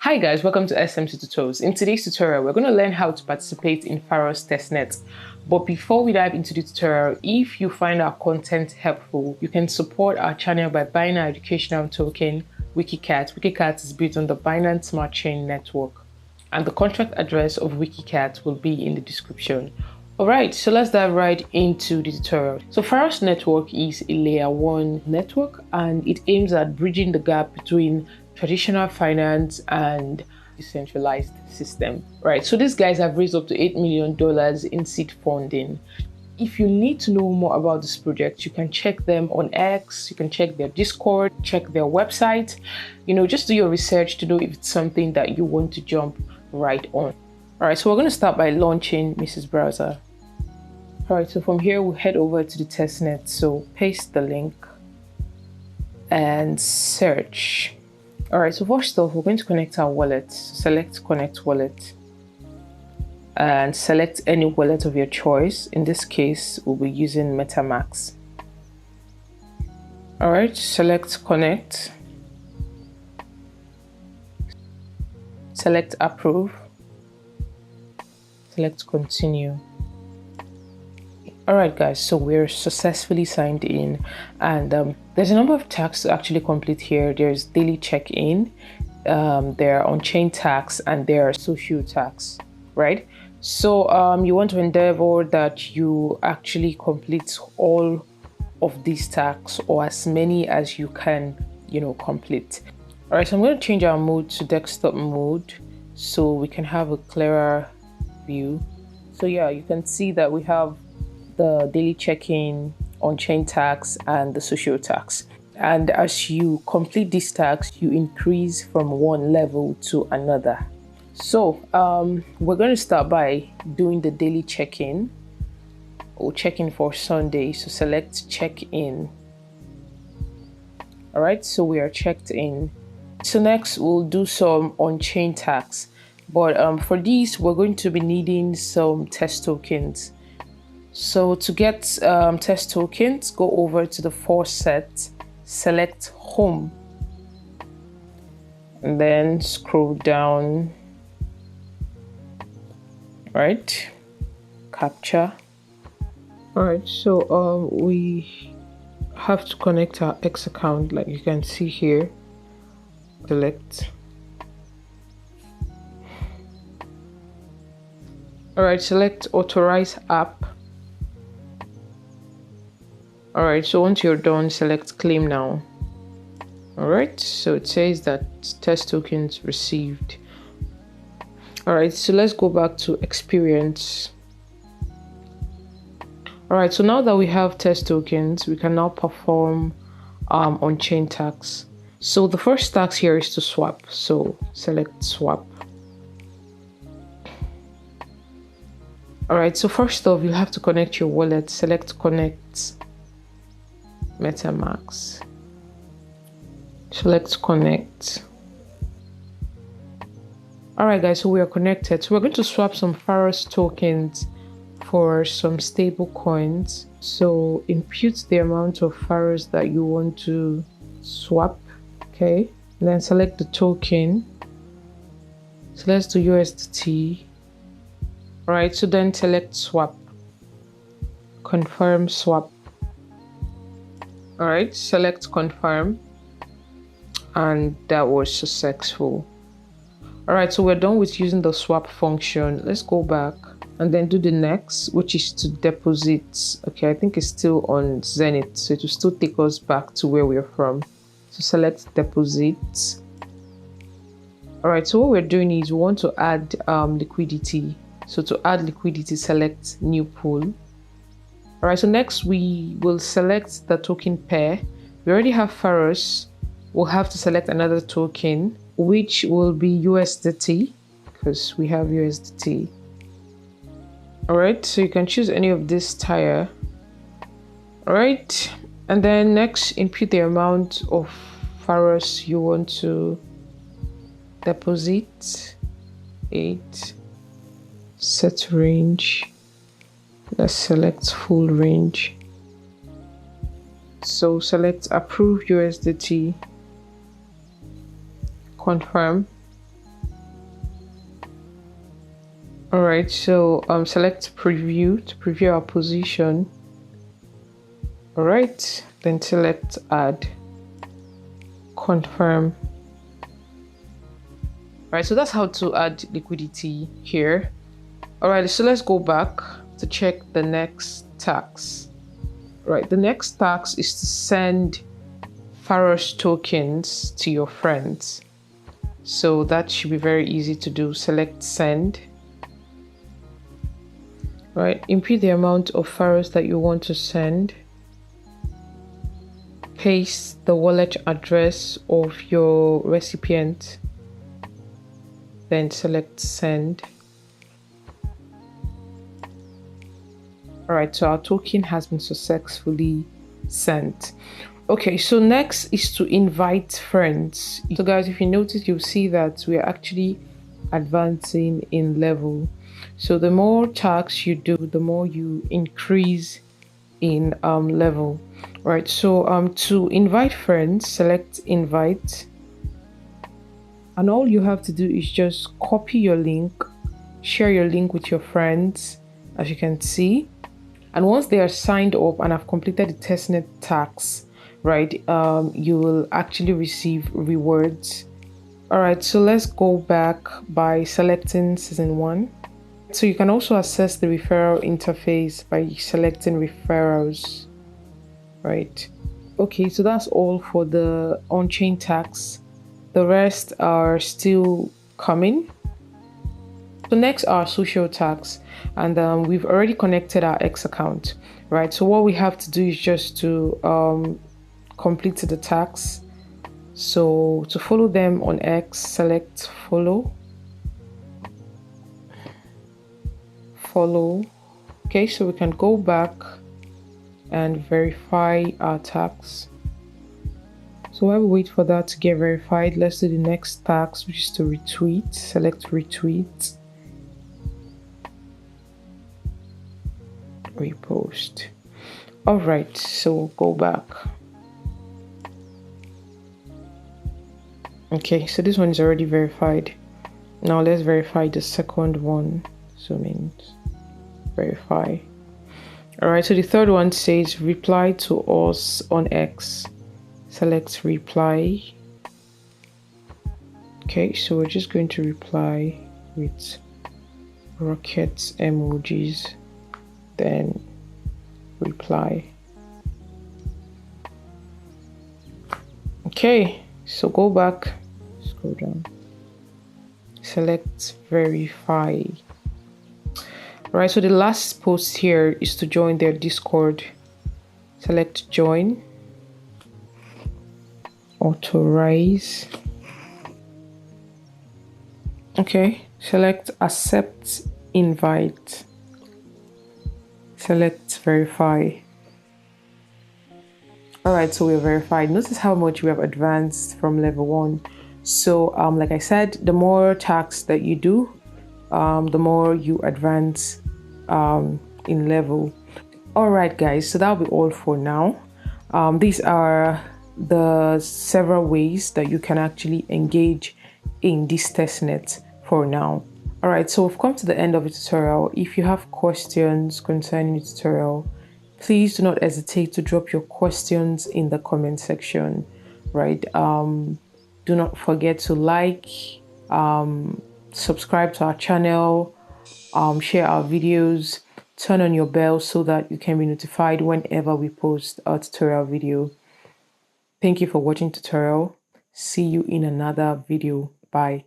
Hi guys, welcome to SMC Tutorials. In today's tutorial, we're going to learn how to participate in Pharos Testnet. But before we dive into the tutorial, if you find our content helpful, you can support our channel by buying our educational token, WikiCat. WikiCat is built on the Binance Smart Chain network, and the contract address of WikiCat will be in the description. Alright, so let's dive right into the tutorial. So Pharos network is a layer 1 network, and it aims at bridging the gap between traditional finance and decentralized system. Right, so these guys have raised up to $8 million in seed funding. If you need to know more about this project, you can check them on X, you can check their Discord, check their website, just do your research to know if it's something that you want to jump right on. All right, so we're going to start by launching Mrs. Browser. All right, so from here we'll head over to the testnet. So paste the link and search. All right, so first off, we're going to connect our wallet. So select connect wallet and select any wallet of your choice. In this case, we'll be using Metamask. All right, select connect, select approve, select continue. All right guys, so we're successfully signed in, and there's a number of tasks to actually complete here. There's daily check-in, there are Onchain Tasks, and there are social tasks, right? So you want to endeavor that you actually complete all of these tasks, or as many as you can, complete. All right, so I'm going to change our mode to desktop mode so we can have a clearer view. So yeah, you can see that we have the daily check-in, on-chain tasks, and the social tasks. And as you complete these tasks, you increase from one level to another. So we're going to start by doing the daily check-in, or check-in for Sunday. So select check-in. All right, so we are checked in. So next we'll do some on-chain tasks, but for these we're going to be needing some test tokens. So to get test tokens, go over to the faucet, select home, and then scroll down, right, capture. All right, so we have to connect our X account, like you can see here. Select. All right, select authorize app. All right, so once you're done, select claim now. All right, so it says that test tokens received. All right, so let's go back to experience. All right, so now that we have test tokens, we can now perform on-chain tasks. So the first task here is to swap. So select swap. All right, so first off, you have to connect your wallet. Select connect Metamask. Select connect. All right guys, so we are connected. So we're going to swap some Pharos tokens for some stable coins. So input the amount of Pharos that you want to swap. Okay, and then select the token. So let's do USDT. All right, so then select swap, confirm swap. All right, select confirm, and that was successful. All right, so we're done with using the swap function. Let's go back and then do the next, which is to deposit. Okay, I think it's still on Zenith, so it will still take us back to where we're from. So select deposit. All right, so what we're doing is we want to add liquidity. So to add liquidity, select new pool. All right, so next we will select the token pair. We already have Pharos. We'll have to select another token, which will be USDT, because we have USDT. All right, so you can choose any of this tier. All right, and then next input the amount of Pharos you want to deposit. 8. Set range. Let's select full range. So select approve USDT, confirm, All right, so select preview to preview our position. All right, then select add, confirm. All right, so that's how to add liquidity here. All right, so let's go back to check the next task. Right, the next task is to send Pharostokens to your friends. So that should be very easy to do. Select send. Right, input the amount of Pharos that you want to send. Paste the wallet address of your recipient. Then select send. All right, so our token has been successfully sent. Okay, so next is to invite friends. So guys, if you notice, you'll see that we are actually advancing in level. So the more tasks you do, the more you increase in level. All right, so to invite friends, select invite. And all you have to do is just copy your link, share your link with your friends, as you can see. And once they are signed up and have completed the testnet tasks, right, you will actually receive rewards. All right, so let's go back by selecting season 1. So you can also access the referral interface by selecting referrals, right? Okay, so that's all for the on-chain tasks. The rest are still coming. So next are social tasks, and we've already connected our X account, right? So what we have to do is just to complete the tasks. So to follow them on X, select follow. Okay, so we can go back and verify our tasks. So while we wait for that to get verified, let's do the next task, which is to retweet. Select retweet. Repost. All right, so we'll go back. Okay, so this one is already verified. Now let's verify the second one. So means verify. All right, so the third one says reply to us on X. Select reply. Okay, so we're just going to reply with rocket emojis, then reply. Okay, so go back, scroll down, select verify. All right, so the last post here is to join their Discord. Select join, authorize. Okay, select accept invite, select verify. All right, so we're verified. Notice how much we have advanced from level 1. So like I said, the more tasks that you do, the more you advance in level. All right guys, so that'll be all for now. These are the several ways that you can actually engage in this testnet for now. All right, so we've come to the end of the tutorial. If you have questions concerning the tutorial, please do not hesitate to drop your questions in the comment section, right? Do not forget to like, subscribe to our channel, share our videos, turn on your bell so that you can be notified whenever we post a tutorial video. Thank you for watching tutorial. See you in another video. Bye.